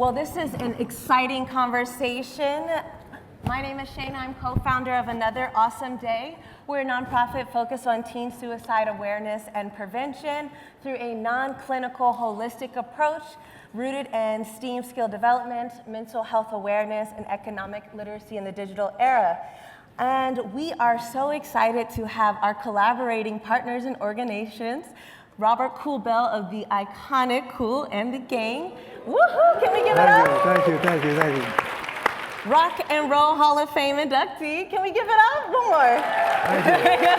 Well, this is an exciting conversation. My name is Shana. I'm co-founder of Another Awesome Day. We're a nonprofit focused on teen suicide awareness and prevention through a non-clinical, holistic approach rooted in STEAM skill development, mental health awareness, and economic literacy in the digital era. And we are so excited to have our collaborating partners and organizations, Robert Kool of the iconic Kool and the Gang. Woohoo! Can we give it up? Thank you. Rock and Roll Hall of Fame inductee. Can we give it up? One more. Thank you.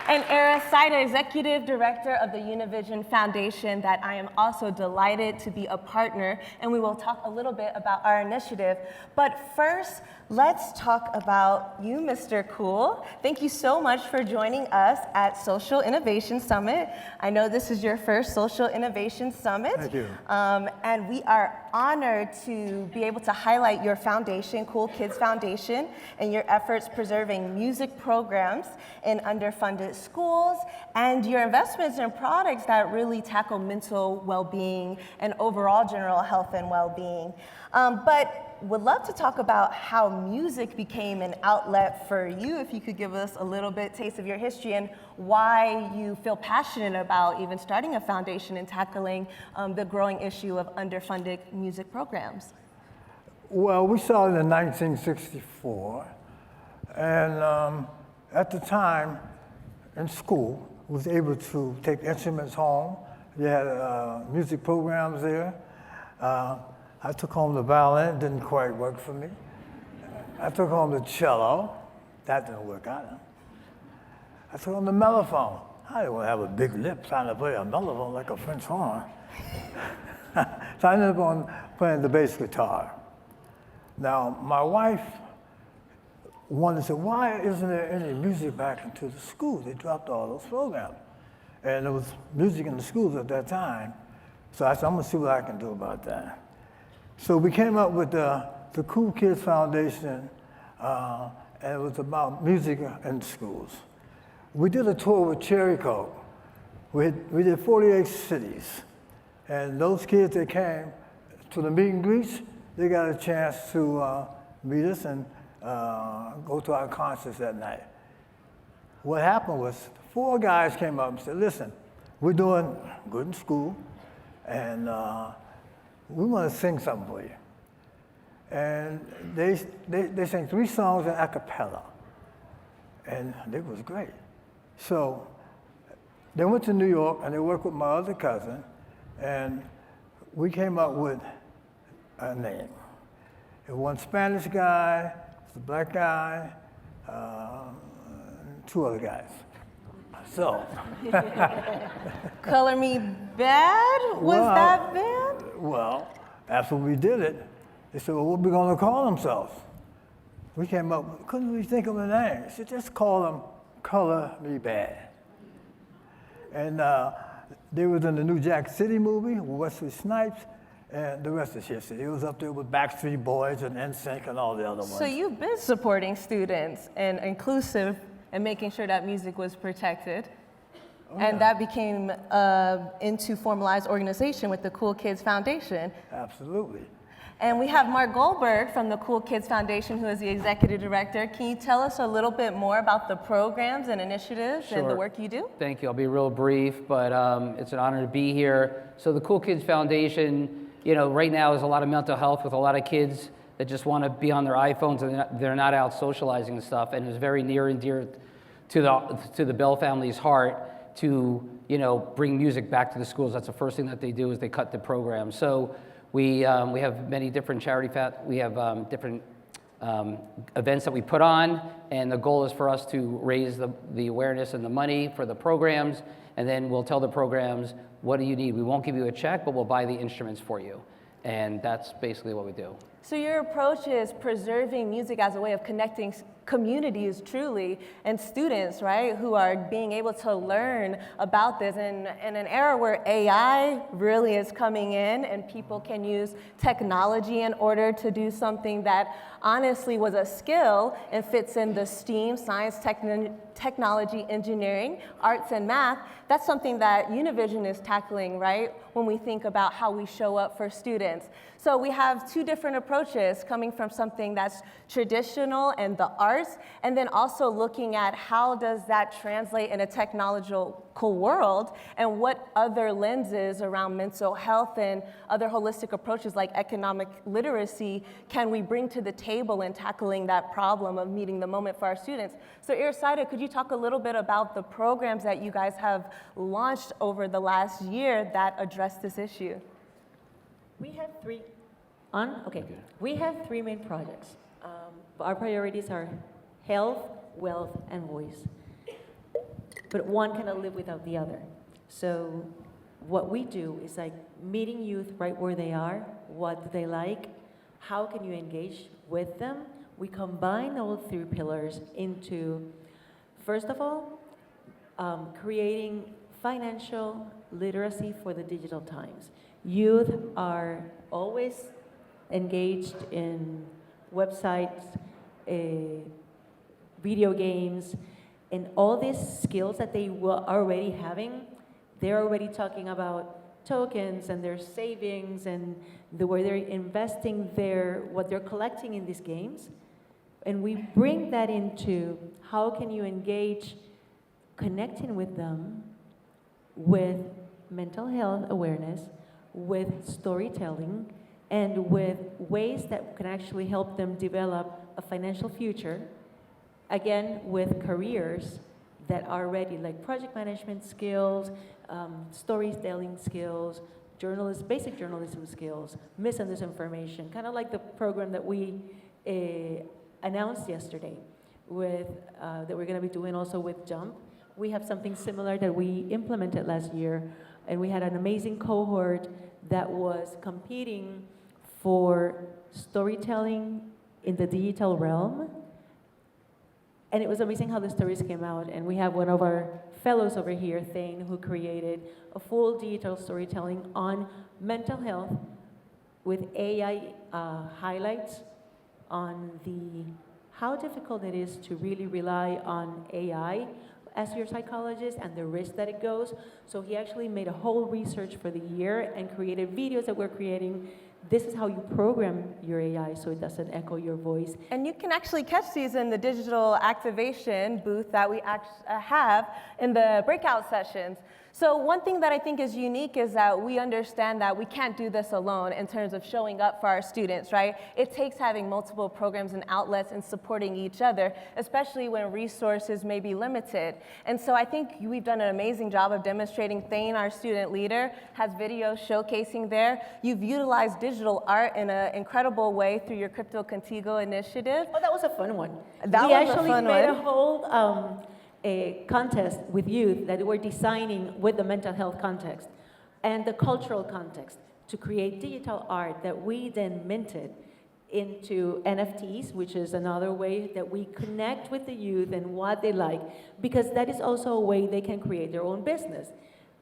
And Irisaida, Executive Director of the Univision Foundation, that I am also delighted to be a partner, and we will talk a little bit about our initiative. But first, let's talk about you, Mr. Kool. Thank you so much for joining us at Social Innovation Summit. I know this is your first Social Innovation Summit. Thank you. And we are honored to be able to highlight your foundation, Kool Kids Foundation, and your efforts preserving music programs in underfunded schools, and your investments in products that really tackle mental well-being and overall general health and well-being. But would love to talk about how music became an outlet for you, if you could give us a little bit taste of your history and why you feel passionate about even starting a foundation and tackling the growing issue of underfunded music programs. Well, we started in 1964, and at the time in school, was able to take instruments home. They had music programs there. I took home the violin, didn't quite work for me. I took home the cello, that didn't work either. I took home the mellophone. I didn't want to have a big lip trying to play a mellophone like a French horn. So I ended up on playing the bass guitar. Now, my wife wanted to say, why isn't there any music back into the schools? They dropped all those programs. And there was music in the schools at that time. So I said, I'm gonna see what I can do about that. So we came up with the Kool Kids Foundation, and it was about music in schools. We did a tour with Cherry Coke. We did 48 cities. And those kids that came to the meet and greets, they got a chance to meet us and go to our concerts that night. What happened was 4 guys came up and said, listen, we're doing good in school, and we want to sing something for you. And they sang 3 songs in a cappella, and it was great. So they went to New York, and they worked with my other cousin, and we came up with a name. It was one Spanish guy, a black guy, 2 other guys. So. Color Me Bad? Was that bad? Well, after we did it, they said, well, what are we going to call themselves? We came up, couldn't we think of a name? I said, just call them Color Me Bad. And they was in the new Jack City movie with Wesley Snipes, and the rest is history. He was up there with Backstreet Boys and NSYNC and all the other ones. So you've been supporting students and inclusive and making sure that music was protected. Oh, and yeah. that became into formalized organization with the Kool Kids Foundation. Absolutely. And we have Mark Goldberg from the Kool Kids Foundation, who is the executive director. Can you tell us a little bit more about the programs and initiatives and the work you do? Thank you. I'll be real brief, but it's an honor to be here. So the Kool Kids Foundation, you know, right now is a lot of mental health with a lot of kids that just want to be on their iPhones and they're not out socializing and stuff. And it's very near and dear to the Bell family's heart to, you know, bring music back to the schools. That's the first thing that they do is they cut the program. So we have many different we have different events that we put on, and the goal is for us to raise the awareness and the money for the programs, and then we'll tell the programs, what do you need? We won't give you a check, but we'll buy the instruments for you. And that's basically what we do. So your approach is preserving music as a way of connecting communities truly, and students, right, who are being able to learn about this in an era where AI really is coming in and people can use technology in order to do something that honestly was a skill and fits in the STEAM, science, technology, engineering, arts, and math. That's something that Univision is tackling, right, when we think about how we show up for students. So we have two different approaches coming from something that's traditional and the arts, and then also looking at how does that translate in a technological world, and what other lenses around mental health and other holistic approaches like economic literacy can we bring to the table in tackling that problem of meeting the moment for our students. So Irisaida, could you talk a little bit about the programs that you guys have launched over the last year that address this issue? We have three. Okay. We have three main projects. Our priorities are health, wealth, and voice. But one cannot live without the other. So what we do is like meeting youth right where they are. What do they like? How can you engage with them? We combine all three pillars into, first of all, creating financial literacy for the digital times. Youth are always engaged in websites, video games, and all these skills that they were already having. They're already talking about tokens and their savings and the way they're investing what they're collecting in these games. And we bring that into how can you engage connecting with them with mental health awareness, with storytelling, and with ways that can actually help them develop a financial future, again, with careers that are ready, like project management skills, storytelling skills, basic journalism skills, mis- and disinformation, kind of like the program that we announced yesterday that we're going to be doing also with JUMP. We have something similar that we implemented last year, and we had an amazing cohort that was competing for storytelling in the digital realm. And it was amazing how the stories came out. And we have one of our fellows over here, Thane, who created a full digital storytelling on mental health with AI highlights on how difficult it is to really rely on AI as your psychologist and the risk that it goes. So he actually made a whole research for the year and created videos that we're creating. This is how you program your AI so it doesn't echo your voice. And you can actually catch these in the digital activation booth that we have in the breakout sessions. So one thing that I think is unique is that we understand that we can't do this alone in terms of showing up for our students, right? It takes having multiple programs and outlets and supporting each other, especially when resources may be limited. And so I think we've done an amazing job of demonstrating. Thane, our student leader, has videos showcasing there. You've utilized digital art in an incredible way through your Crypto Contigo initiative. Oh, that was a fun one. That we was actually a fun made one. a whole a contest with youth that we're designing with the mental health context and the cultural context to create digital art that we then minted into NFTs, which is another way that we connect with the youth and what they like, because that is also a way they can create their own business.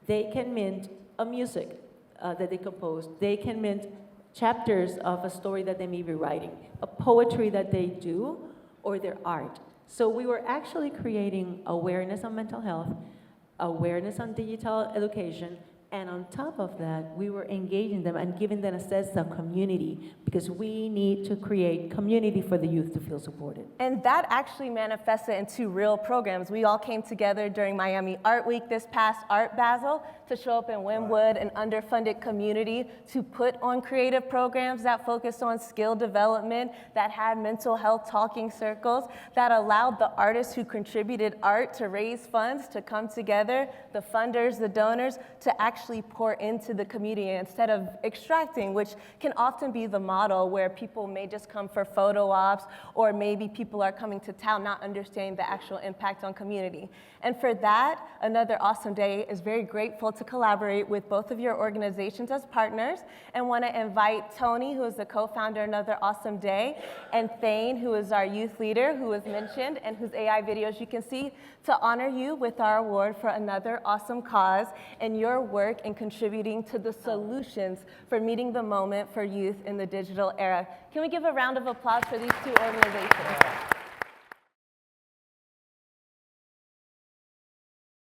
They can mint a music that they compose. They can mint chapters of a story that they may be writing, a poetry that they do, or their art. So we were actually creating awareness on mental health, awareness on digital education, and on top of that, we were engaging them and giving them a sense of community, because we need to create community for the youth to feel supported. And that actually manifested into real programs. We all came together during Miami Art Week this past Art Basel to show up in Wynwood, an underfunded community, to put on creative programs that focused on skill development, that had mental health talking circles, that allowed the artists who contributed art to raise funds to come together, the funders, the donors, to actually pour into the community instead of extracting, which can often be the model model where people may just come for photo ops, or maybe people are coming to town not understanding the actual impact on community. And for that, Another Awesome Day is very grateful to collaborate with both of your organizations as partners, and want to invite Tony, who is the co-founder of Another Awesome Day, and Thane, who is our youth leader, who was mentioned, and whose AI videos you can see, to honor you with our award for another awesome cause and your work in contributing to the solutions for meeting the moment for youth in the digital era. Can we give a round of applause for these two organizations?